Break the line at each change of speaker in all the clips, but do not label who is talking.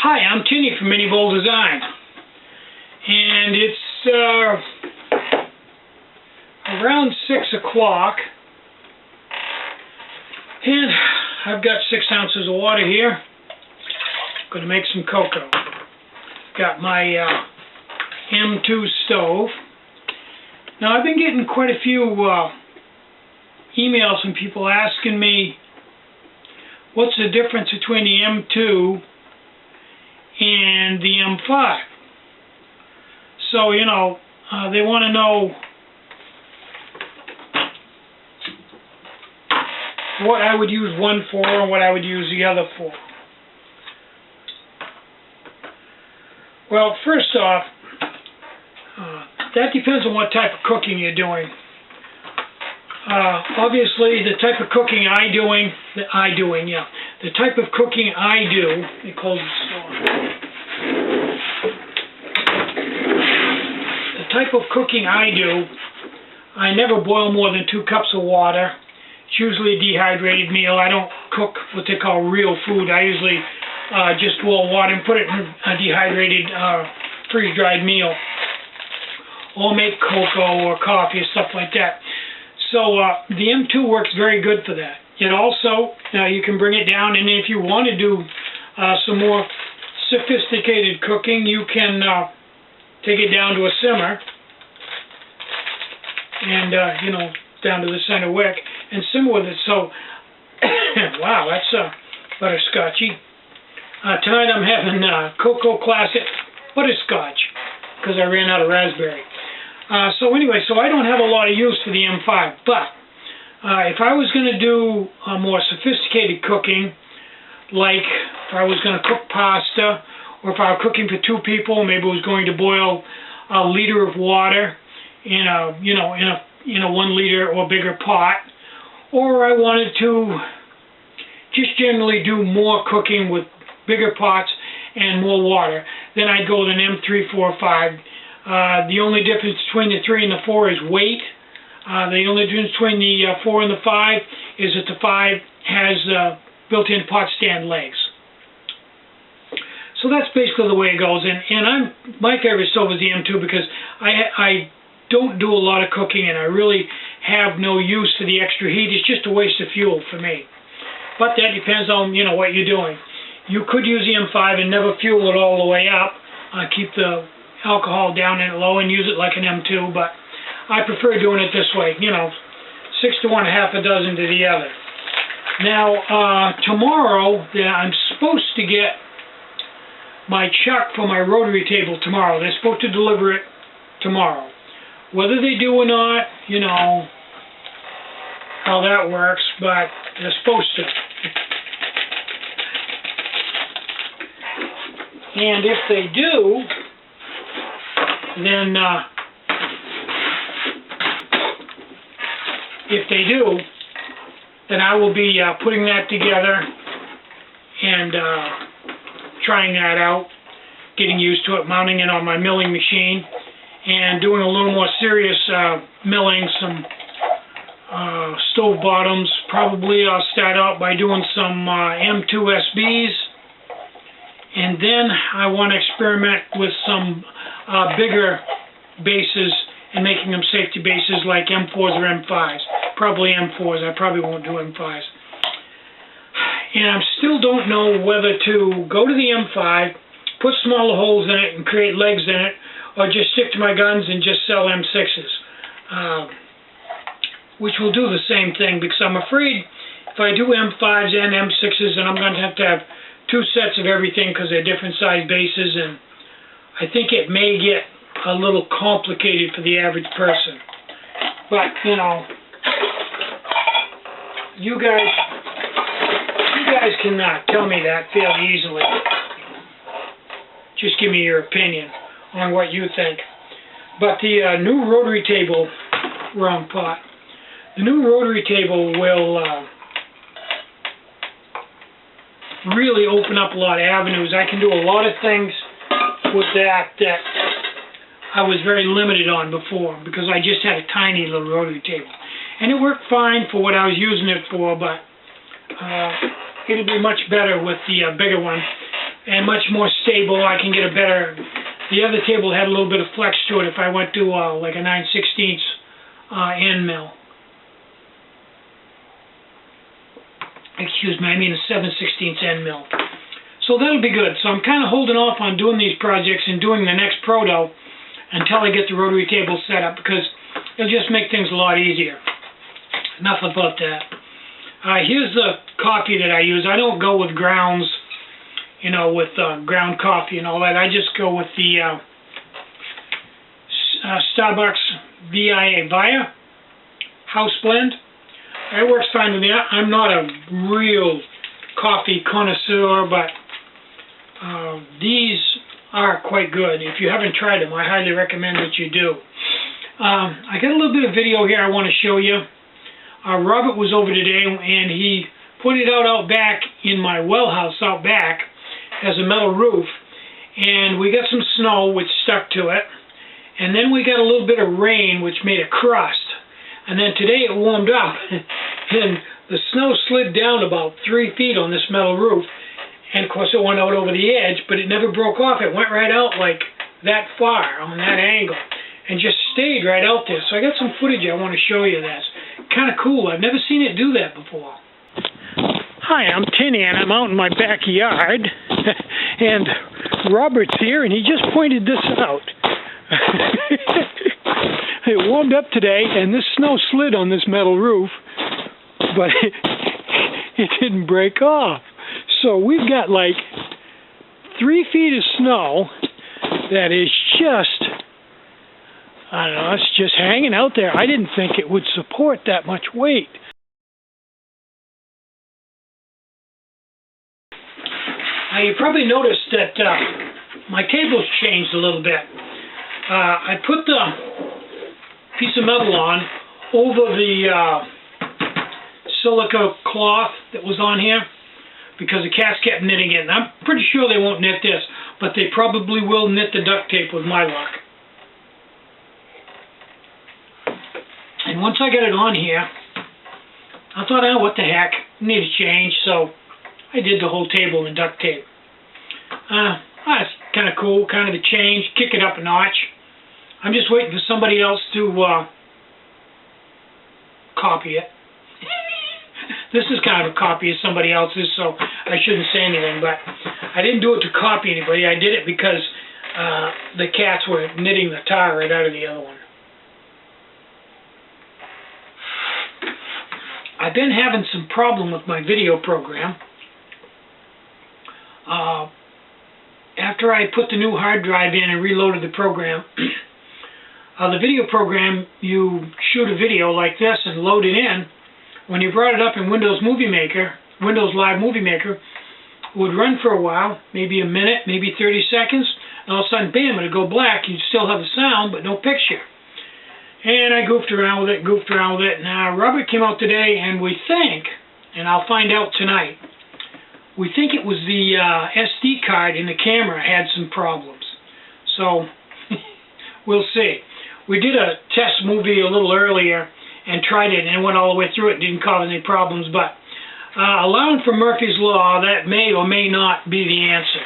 Hi, I'm Tinny from Mini Bowl Design, and it's around 6 o'clock, and I've got 6 ounces of water here. I'm going to make some cocoa. Got my M2 stove. Now, I've been getting quite a few emails from people asking me what's the difference between the M2 and the M5. So, you know, they want to know what I would use one for and what I would use the other for. Well, first off, that depends on what type of cooking you're doing. Obviously, the type of cooking the type of cooking I do, let me close the store. The type of cooking I do, I never boil more than 2 cups of water. It's usually a dehydrated meal. I don't cook what they call real food. I usually just boil water and put it in a dehydrated, freeze-dried meal. Or make cocoa or coffee or stuff like that. So the M2 works very good for that. It also, you can bring it down, and if you want to do some more sophisticated cooking, you can take it down to a simmer, and you know, down to the center wick, and simmer with it. So, wow, that's butterscotchy. Tonight I'm having Cocoa Classic Butterscotch because I ran out of raspberry. So anyway, so I don't have a lot of use for the M5, but if I was going to do more sophisticated cooking, like if I was going to cook pasta, or if I were cooking for 2 people, maybe I was going to boil a liter of water in a, you know, in a 1 liter or bigger pot, or I wanted to just generally do more cooking with bigger pots and more water, then I'd go with an M3, 4, 5. The only difference between the 3 and the 4 is weight. The only difference between the 4 and the 5 is that the 5 has built-in pot stand legs. So that's basically the way it goes. And my favorite stove is the M2 because I don't do a lot of cooking, and I really have no use for the extra heat. It's just a waste of fuel for me. But that depends on, you know, what you're doing. You could use the M5 and never fuel it all the way up. Keep the alcohol down and low and use it like an M2, but I prefer doing it this way, you know, 6 to 1, half a dozen to the other. Now, tomorrow, I'm supposed to get my chuck for my rotary table tomorrow. They're supposed to deliver it tomorrow. Whether they do or not, you know how that works, but they're supposed to. And if they do, then I will be putting that together and trying that out, getting used to it, mounting it on my milling machine, and doing a little more serious milling, some stove bottoms. Probably I'll start out by doing some M2 SBs, and then I want to experiment with some bigger bases and making them safety bases like M4s or M5s. Probably M4s. I probably won't do M5s. And I still don't know whether to go to the M5, put smaller holes in it and create legs in it, or just stick to my guns and just sell M6s. Which will do the same thing, because I'm afraid if I do M5s and M6s, then I'm going to have 2 sets of everything because they're different size bases, and I think it may get a little complicated for the average person. But, you know, you guys can tell me that fairly easily. Just give me your opinion on what you think. But the new rotary table, wrong pot, the new rotary table will really open up a lot of avenues. I can do a lot of things with that I was very limited on before because I just had a tiny little rotary table. And it worked fine for what I was using it for, but it'll be much better with the bigger one. and much more stable. I can get a better, the other table had a little bit of flex to it if I went to like a 9/16 end mill. Excuse me, I mean a 7/16 end mill. So that'll be good. So I'm kind of holding off on doing these projects and doing the next proto until I get the rotary table set up, because it'll just make things a lot easier. Enough about that. Here's the coffee that I use. I don't go with grounds, you know, with ground coffee and all that. I just go with the Starbucks VIA House Blend. It works fine with me. I'm not a real coffee connoisseur, but these are quite good. If you haven't tried them, I highly recommend that you do. I got a little bit of video here I want to show you. Robert was over today, and he put it out back in my well house out back as a metal roof, and we got some snow which stuck to it, and then we got a little bit of rain which made a crust, and then today it warmed up and the snow slid down about 3 feet on this metal roof, and of course it went out over the edge, but it never broke off. It went right out like that far on that angle and just stayed right out there. So I got some footage I want to show you. That's kind of cool. I've never seen it do that before. Hi, I'm Tinny, and I'm out in my backyard, and Robert's here, and he just pointed this out. It warmed up today, and this snow slid on this metal roof, but it didn't break off. So we've got like 3 feet of snow that is just, I don't know, it's just hanging out there. I didn't think it would support that much weight. You probably noticed that my table's changed a little bit. I put the piece of metal on over the silica cloth that was on here because the cats kept knitting it. And I'm pretty sure they won't knit this, but they probably will knit the duct tape with my luck. And once I got it on here, I thought, oh, what the heck, I need a change, so I did the whole table in duct tape. That's kind of cool, kind of a change, kick it up a notch. I'm just waiting for somebody else to copy it. This is kind of a copy of somebody else's, so I shouldn't say anything, but I didn't do it to copy anybody. I did it because the cats were knitting the tar right out of the other one. I've been having some problem with my video program. After I put the new hard drive in and reloaded the program, the video program, you shoot a video like this and load it in. When you brought it up in Windows Live Movie Maker, it would run for a while, maybe a minute, maybe 30 seconds, and all of a sudden, bam, it would go black. You'd still have the sound, but no picture. And I goofed around with it, Now, Robert came out today, and we think, and I'll find out tonight, we think it was the SD card in the camera had some problems. So, we'll see. We did a test movie a little earlier and tried it and went all the way through it. Didn't cause any problems, but allowing for Murphy's Law, that may or may not be the answer.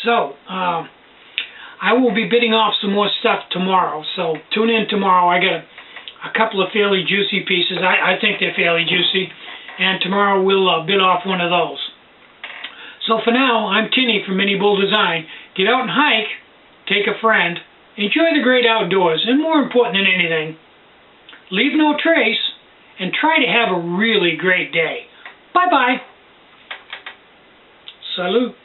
So, I will be bidding off some more stuff tomorrow, so tune in tomorrow. I got a couple of fairly juicy pieces. I think they're fairly juicy, and tomorrow we'll bid off one of those. So for now, I'm Tinny from Mini Bull Design. Get out and hike, take a friend, enjoy the great outdoors, and more important than anything, leave no trace, and try to have a really great day. Bye-bye. Salute.